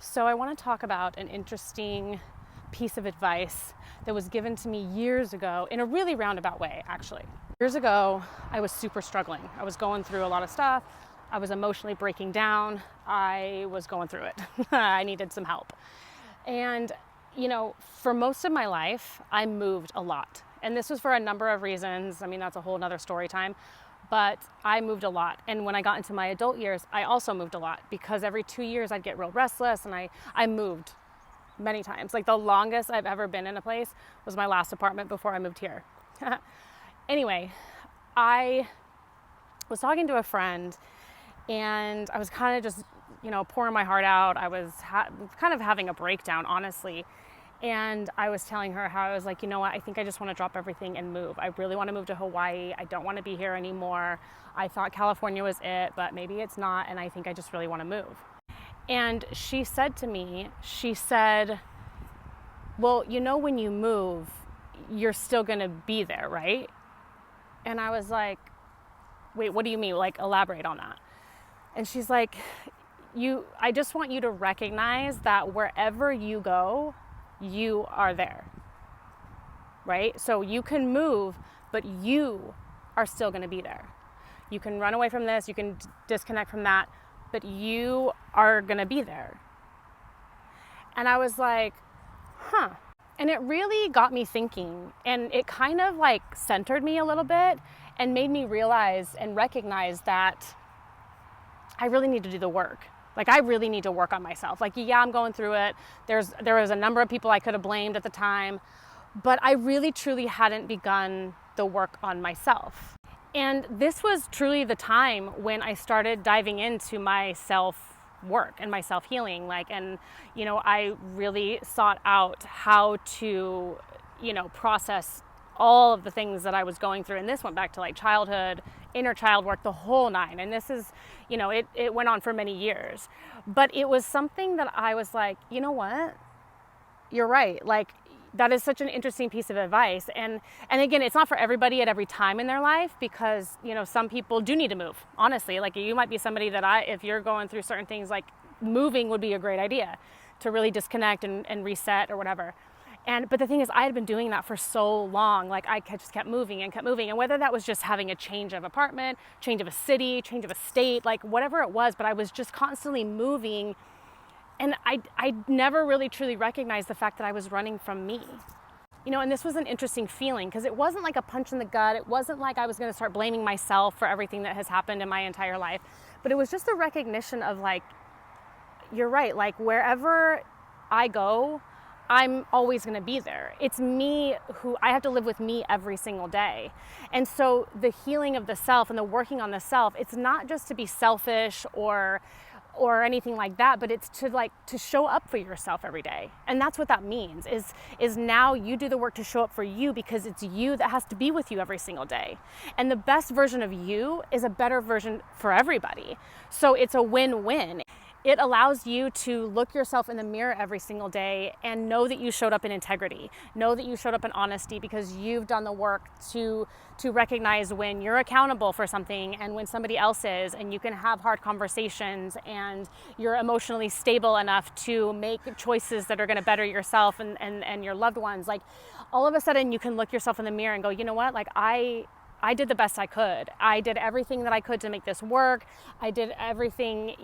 So I want to talk about an interesting piece of advice that was given to me years ago in a really roundabout way, actually. Years ago, I was super struggling. I was going through a lot of stuff. I was emotionally breaking down. I was going through it. I needed some help. And, for most of my life, I moved a lot. And this was for a number of reasons. I mean, that's a whole nother story time. But I moved a lot. And when I got into my adult years, I also moved a lot because every 2 years I'd get real restless, and I moved many times. Like, the longest I've ever been in a place was my last apartment before I moved here. Anyway, I was talking to a friend, and I was kind of just, pouring my heart out. I was kind of having a breakdown, honestly. And I was telling her how I was like, you know what, I think I just want to drop everything and move. I really want to move to Hawaii. I don't want to be here anymore. I thought California was it, but maybe it's not. And I think I just really want to move. And she said to me, well, when you move, you're still going to be there, right? And I was wait, what do you mean? Elaborate on that. And she's like, I just want you to recognize that wherever you go, you are there, right? So you can move, but you are still going to be there. You can run away from this, you can disconnect from that, but you are going to be there. And I was like, huh. And it really got me thinking, and it kind of centered me a little bit and made me realize and recognize that I really need to do the work. I really need to work on myself. Yeah, I'm going through it. There was a number of people I could have blamed at the time, but I really, truly hadn't begun the work on myself. And this was truly the time when I started diving into my self-work and my self-healing. I really sought out how to, process all of the things that I was going through. And this went back to childhood, inner child work, the whole nine. And this is, it went on for many years. But it was something that I was like, you know what? You're right. That is such an interesting piece of advice. And again, it's not for everybody at every time in their life, because, some people do need to move. Honestly, you might be somebody that if you're going through certain things, moving would be a great idea to really disconnect and reset or whatever. But the thing is, I had been doing that for so long. I just kept moving. And whether that was just having a change of apartment, change of a city, change of a state, whatever it was, but I was just constantly moving. And I never really truly recognized the fact that I was running from me. And this was an interesting feeling, because it wasn't like a punch in the gut. It wasn't like I was going to start blaming myself for everything that has happened in my entire life. But it was just a recognition of you're right. Wherever I go, I'm always going to be there. It's me who I have to live with me every single day. And so the healing of the self and the working on the self, it's not just to be selfish or anything like that, but it's to show up for yourself every day. And that's what that means is now you do the work to show up for you, because it's you that has to be with you every single day. And the best version of you is a better version for everybody. So it's a win-win. It allows you to look yourself in the mirror every single day and know that you showed up in integrity, know that you showed up in honesty, because you've done the work to recognize when you're accountable for something and when somebody else is, and you can have hard conversations, and you're emotionally stable enough to make choices that are going to better yourself and your loved ones. All of a sudden you can look yourself in the mirror and go, you know what, I did the best I could. I did everything that I could to make this work. I did everything,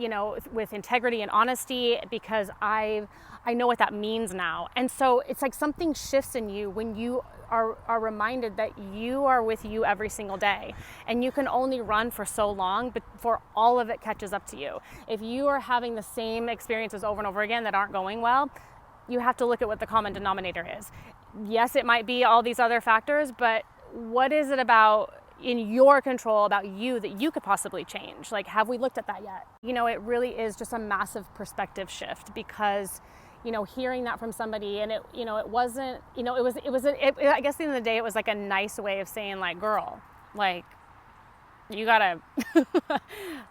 with integrity and honesty, because I know what that means now. And so it's something shifts in you when you are reminded that you are with you every single day, and you can only run for so long before all of it catches up to you. If you are having the same experiences over and over again that aren't going well, you have to look at what the common denominator is. Yes, it might be all these other factors, but what is it about in your control about you that you could possibly change? Have we looked at that yet? It really is just a massive perspective shift, because, hearing that from somebody, and it wasn't, I guess at the end of the day, it was a nice way of saying girl, You gotta,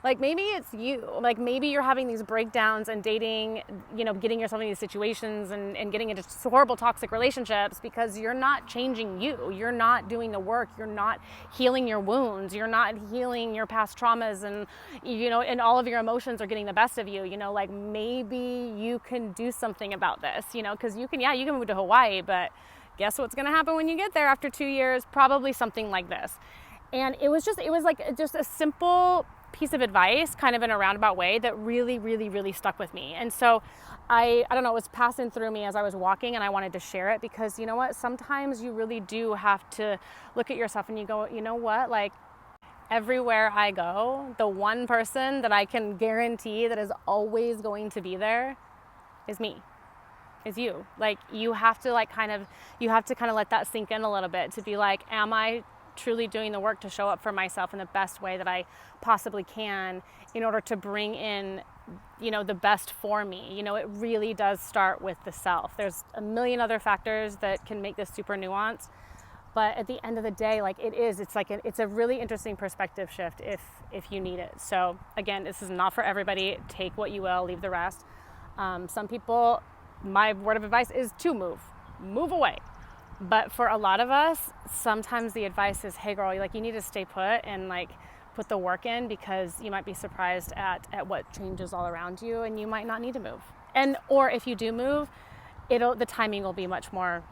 like maybe it's you, like maybe you're having these breakdowns and dating, you know, getting yourself in these situations and getting into horrible toxic relationships because you're not changing you. You're not doing the work. You're not healing your wounds. You're not healing your past traumas, and, you know, and all of your emotions are getting the best of you, you know, like maybe you can do something about this, you know, because you can move to Hawaii, but guess what's going to happen when you get there after 2 years? Probably something like this. And it was like just a simple piece of advice, kind of in a roundabout way, that really, really, really stuck with me. And so I don't know, it was passing through me as I was walking, and I wanted to share it because, you know what, sometimes you really do have to look at yourself and you go, you know what, like everywhere I go, the one person that I can guarantee that is always going to be there is me. Is you. Like you have to kind of let that sink in a little bit, to be like, am I truly doing the work to show up for myself in the best way that I possibly can in order to bring in, you know, the best for me? You know, it really does start with the self. There's a million other factors that can make this super nuanced, but at the end of the day, like it's a really interesting perspective shift if you need it. So again, this is not for everybody. Take what you will, leave the rest. Some people, my word of advice is to move away. But for a lot of us, sometimes the advice is, hey girl, like you need to stay put and like put the work in, because you might be surprised at what changes all around you, and you might not need to move. And or if you do move, the timing will be much more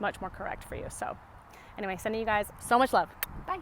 correct for you. So anyway, sending you guys so much love. Bye.